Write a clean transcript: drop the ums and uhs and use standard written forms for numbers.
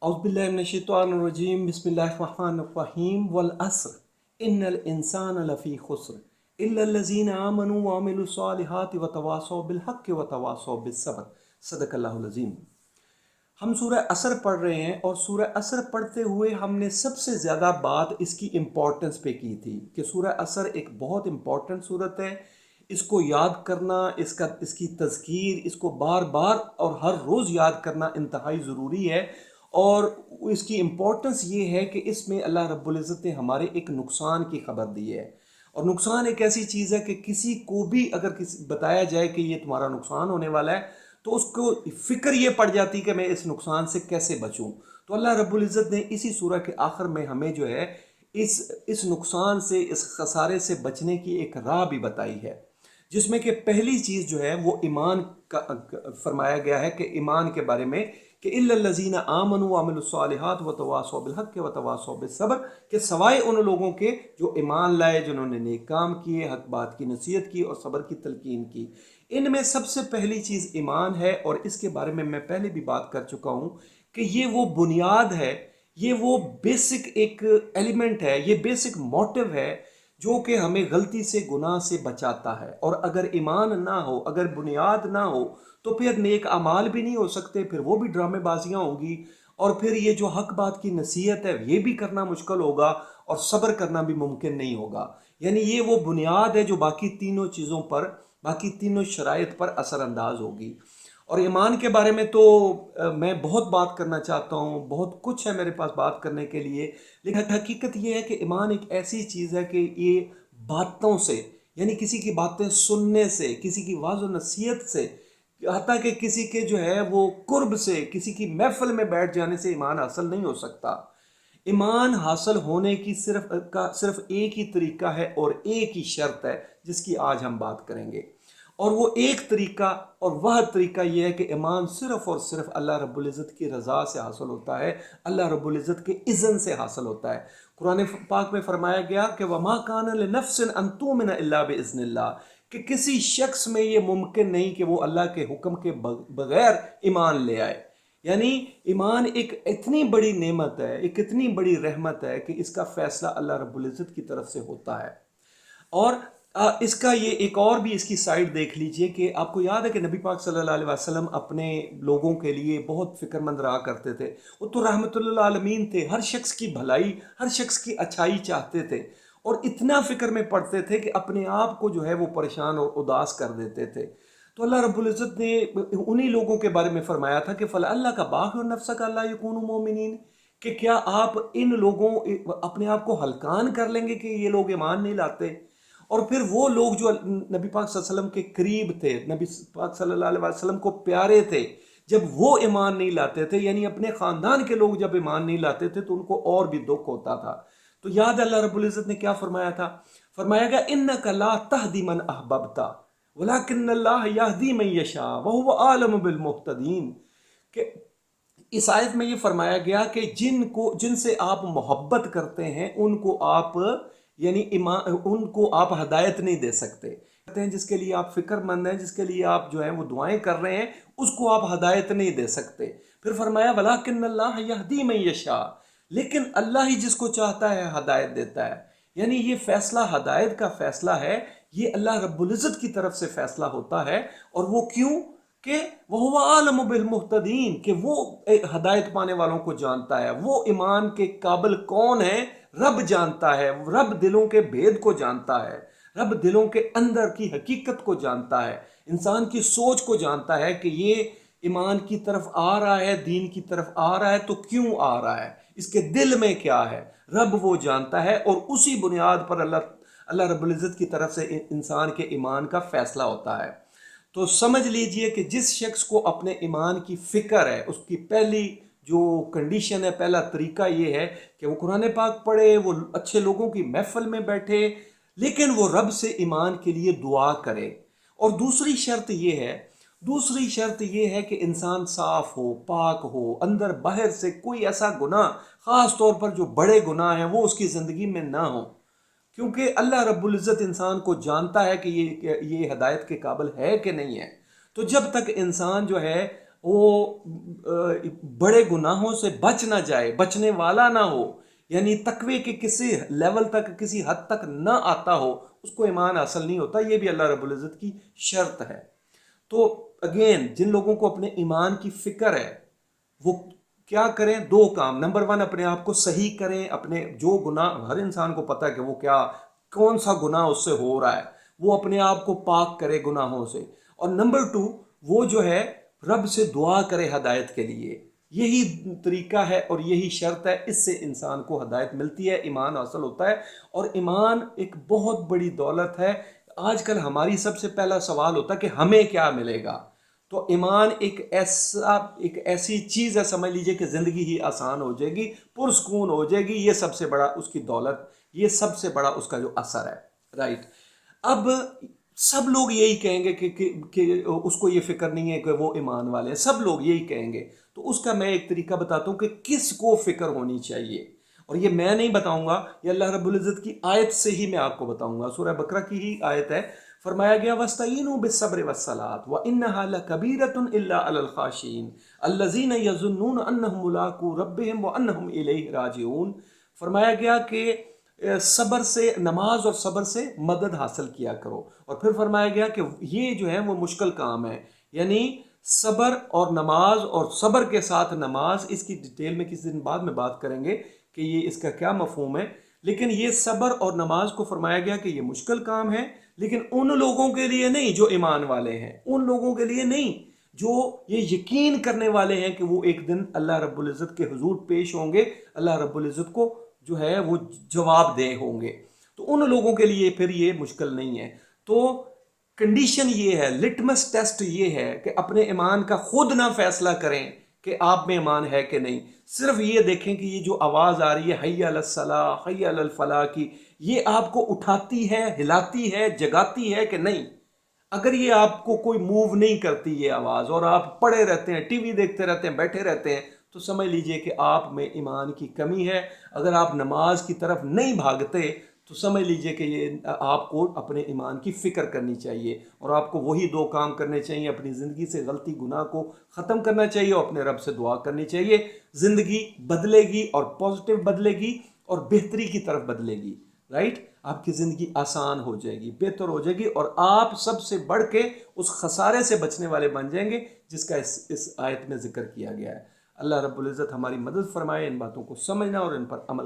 औज़ुबिल्लाहिमिनश्शैतानिर्रजीम बिस्मिल्लाहिर्रहमानिर्रहीम वल अस्र इन्नल इंसान लफ़ी खुस्र इल्लल्लज़ीना आमनू व अमिलुस्सालिहाति व तवासौ बिल हक़्क़ि व तवासौ बिस्सब्र। सदक़ल्लाहुल अज़ीम। हम सूरह असर पढ़ रहे हैं और सूरह असर पढ़ते हुए हमने सबसे ज़्यादा बात इसकी इम्पोर्टेंस पे की थी कि सूरह असर एक बहुत इम्पोर्टेंट सूरत है। इसको याद करना, इसकी तज़कीर, इसको बार बार और हर रोज़ याद करना इंतहाई ज़रूरी है। और इसकी इम्पोर्टेंस ये है कि इसमें अल्लाह रब्बुल इज़्ज़त ने हमारे एक नुकसान की खबर दी है। और नुकसान एक ऐसी चीज़ है कि किसी को भी अगर किसी बताया जाए कि ये तुम्हारा नुकसान होने वाला है तो उसको फिक्र ये पड़ जाती कि मैं इस नुकसान से कैसे बचूं। तो अल्लाह रब्बुल इज़्ज़त ने इसी सूरह के आखिर में हमें जो है इस नुकसान से, इस खसारे से बचने की एक राह भी बताई है, जिसमें कि पहली चीज़ जो है वो ईमान का फरमाया गया है कि ईमान के बारे में कि इल्लल्लज़ीना आमनू व अमिलुस्सालिहात व तवासौ बिल हक़्क़ि व तवासौ बिस्सब्र, के सवाए उन लोगों के जो ईमान लाए, जिन्होंने नेक काम किए, हक बात की नसीहत की और सब्र की तलकीन की। इनमें सबसे पहली चीज़ ईमान है और इसके बारे में मैं पहले भी बात कर चुका हूँ कि ये वो बुनियाद है, ये वो बेसिक एक एलिमेंट है, ये बेसिक मोटिव है जो कि हमें गलती से गुनाह से बचाता है। और अगर ईमान ना हो, अगर बुनियाद ना हो, तो फिर नेक अमाल भी नहीं हो सकते, फिर वो भी ड्रामेबाजियाँ होंगी और फिर ये जो हक बात की नसीहत है ये भी करना मुश्किल होगा और सब्र करना भी मुमकिन नहीं होगा। यानी ये वो बुनियाद है जो बाकी तीनों चीज़ों पर, बाकी तीनों शराइत पर असरअंदाज होगी। और ईमान के बारे में तो मैं बहुत बात करना चाहता हूँ, बहुत कुछ है मेरे पास बात करने के लिए, लेकिन हकीकत ये है कि ईमान एक ऐसी चीज़ है कि ये बातों से, यानी किसी की बातें सुनने से, किसी की वाज़ व नसीहत से, हत्ता कि किसी के जो है वो कुर्ब से, किसी की महफिल में बैठ जाने से ईमान हासिल नहीं हो सकता। ईमान हासिल होने की सिर्फ एक ही तरीका है और एक ही शर्त है जिसकी आज हम बात करेंगे। और वो एक तरीका और वह तरीका ये है कि ईमान सिर्फ और सिर्फ अल्लाह रब्बुल इज़्ज़त की रज़ा से हासिल होता है, अल्लाह रब्बुल इज़्ज़त के इज़्न से हासिल होता है। कुरान पाक में फरमाया गया कि वमा कान लिनफ्सिन अन तुमिन इल्ला बिइज़्निल्लाह, कि किसी शख्स में ये मुमकिन नहीं कि वो अल्लाह के हुक्म के बगैर ईमान ले आए। यानी ईमान एक इतनी बड़ी नेमत है, एक इतनी बड़ी रहमत है कि इसका फ़ैसला अल्लाह रब्बुल इज़्ज़त की तरफ से होता है। और इसका ये एक और भी इसकी साइड देख लीजिए कि आपको याद है कि नबी पाक सल्लल्लाहु अलैहि वसल्लम अपने लोगों के लिए बहुत फ़िक्रमंद रहा करते थे। वो तो रहमतुल्लिल आलमीन थे, हर शख्स की भलाई, हर शख्स की अच्छाई चाहते थे और इतना फ़िक्र में पड़ते थे कि अपने आप को जो है वो परेशान और उदास कर देते थे। तो अल्लाह रब्बुल इज़्ज़त ने उन्हीं लोगों के बारे में फ़रमाया था कि फ़लअल्लाह का बाखिर नफ्सक अल्ला यकूनू मोमिनीन, कि क्या आप इन लोगों अपने आप को हलकान कर लेंगे कि ये लोग ईमान नहीं लाते। और फिर वो लोग जो नबी पाक सल्लल्लाहु अलैहि वसल्लम के करीब थे, नबी पाक सल्लल्लाहु अलैहि वसल्लम को प्यारे थे, जब वो ईमान नहीं लाते थे, यानी अपने ख़ानदान के लोग जब ईमान नहीं लाते थे तो उनको और भी दुख होता था। तो याद अल्लाह रब्बुल इज़्ज़त ने क्या फरमाया था? फरमाया गया इन्नका ला तहदी मन अहबब्ता वलाकिन्नल्लाह यहदी मन यशा व हुवा आलम बिल मुहतदीन। कि इस आयत में ये फरमाया गया कि जिनसे आप मोहब्बत करते हैं उनको आप, यानी उनको आप हदायत नहीं दे सकते हैं, जिसके लिए आप फिक्रमंद हैं, जिसके लिए आप जो है वो दुआएं कर रहे हैं, उसको आप हदायत नहीं दे सकते। फिर फरमाया वलाकिन्नल्लाह यहदी मन यशा, लेकिन अल्लाह ही जिसको चाहता है हदायत देता है। यानी ये फैसला हदायत का फैसला है, ये अल्लाह रब्बुल इज़्ज़त की तरफ से फैसला होता है। और वो क्यों? कि वह आलम बिल मुहतदीन, कि वो हदायत पाने वालों को जानता है, वो ईमान के काबिल कौन है रब जानता है, रब दिलों के भेद को जानता है, रब दिलों के अंदर की हकीकत को जानता है, इंसान की सोच को जानता है कि ये ईमान की तरफ आ रहा है, दीन की तरफ आ रहा है तो क्यों आ रहा है, इसके दिल में क्या है, रब वो जानता है। और उसी बुनियाद पर अल्लाह अल्लाह रब्बुल इज़्ज़त की तरफ से इंसान के ईमान का फैसला होता है। तो समझ लीजिए कि जिस शख्स को अपने ईमान की फ़िक्र है, उसकी पहली जो कंडीशन है, पहला तरीका ये है कि वो कुरान पाक पढ़े, वो अच्छे लोगों की महफिल में बैठे, लेकिन वो रब से ईमान के लिए दुआ करे। और दूसरी शर्त ये है कि इंसान साफ हो, पाक हो, अंदर बाहर से कोई ऐसा गुनाह, ख़ास तौर पर जो बड़े गुनाह हैं, वो उसकी ज़िंदगी में ना हो। क्योंकि अल्लाह रब्बुल इज़्ज़त इंसान को जानता है कि ये हदायत के काबिल है कि नहीं है। तो जब तक इंसान जो है बड़े गुनाहों से बच ना जाए, बचने वाला ना हो, यानी तकवे के किसी लेवल तक, किसी हद तक ना आता हो, उसको ईमान हासिल नहीं होता। ये भी अल्लाह रब्बुल इज़्ज़त की शर्त है। तो अगेन, जिन लोगों को अपने ईमान की फिक्र है वो क्या करें? दो काम। नंबर वन, अपने आप को सही करें, अपने जो गुनाह, हर इंसान को पता है कि वो क्या, कौन सा गुनाह उससे हो रहा है, वो अपने आप को पाक करे गुनाहों से। और नंबर टू, वो जो है रब से दुआ करे हदायत के लिए। यही तरीका है और यही शर्त है, इससे इंसान को हदायत मिलती है, ईमान हासिल होता है। और ईमान एक बहुत बड़ी दौलत है। आजकल हमारी सबसे पहला सवाल होता है कि हमें क्या मिलेगा। तो ईमान एक ऐसी चीज़ है, समझ लीजिए कि ज़िंदगी ही आसान हो जाएगी, पुरस्कून हो जाएगी। ये सबसे बड़ा उसकी दौलत, ये सबसे बड़ा उसका जो असर है। राइट। अब सब लोग यही कहेंगे कि उसको ये फिक्र नहीं है कि वो ईमान वाले हैं, सब लोग यही कहेंगे। तो उसका मैं एक तरीका बताता हूँ कि किस को फिक्र होनी चाहिए। और ये मैं नहीं बताऊंगा, ये अल्लाह रब्बुल इज़्ज़त की आयत से ही मैं आपको बताऊंगा। सूरह बकरा की ही आयत है। फरमाया गया, वस्तईनु बिस्सब्र वस्सलात व इन्नहा लकबीरतुन इल्ला अलल खाशिन अल्लज़ीना यज़ुन्नून अन्नहुम मुलाकू रब्बिहिम व अन्नहुम इलैहि राजिऊन। फरमाया गया कि सब्र से, नमाज और सब्र से मदद हासिल किया करो। और फिर फरमाया गया कि ये जो है वो मुश्किल काम है, यानी सब्र और नमाज, और सब्र के साथ नमाज, इसकी डिटेल में किसी दिन बाद में बात करेंगे कि ये इसका क्या मफहूम है। लेकिन ये सब्र और नमाज को फरमाया गया कि ये मुश्किल काम है, लेकिन उन लोगों के लिए नहीं जो ईमान वाले हैं, उन लोगों के लिए नहीं जो ये यकीन करने वाले हैं कि वो एक दिन अल्लाह रब्बुल इज़्ज़त के हुजूर पेश होंगे, अल्लाह रब्बुल इज़्ज़त को जो है वो जवाब दे होंगे। तो उन लोगों के लिए फिर ये मुश्किल नहीं है। तो कंडीशन ये है, लिटमस टेस्ट ये है कि अपने ईमान का खुद ना फैसला करें कि आप में ईमान है कि नहीं। सिर्फ ये देखें कि ये जो आवाज़ आ रही है हय्या अलस सलाह हय्या अलल फलाह की, ये आपको उठाती है, हिलाती है, जगाती है कि नहीं। अगर ये आपको कोई मूव नहीं करती ये आवाज़, और आप पड़े रहते हैं, टीवी देखते रहते हैं, बैठे रहते हैं, तो समझ लीजिए कि आप में ईमान की कमी है। अगर आप नमाज की तरफ नहीं भागते तो समझ लीजिए कि ये आपको अपने ईमान की फ़िक्र करनी चाहिए, और आपको वही दो काम करने चाहिए। अपनी ज़िंदगी से गलती गुनाह को ख़त्म करना चाहिए और अपने रब से दुआ करनी चाहिए। ज़िंदगी बदलेगी और पॉजिटिव बदलेगी और बेहतरी की तरफ बदलेगी। राइट। आपकी ज़िंदगी आसान हो जाएगी, बेहतर हो जाएगी, और आप सबसे बढ़ के उस खसारे से बचने वाले बन जाएंगे जिसका इस आयत में जिक्र किया गया है। अल्लाह रब्बुल इज़्ज़त हमारी मदद फरमाए इन बातों को समझना और इन पर अमल करना।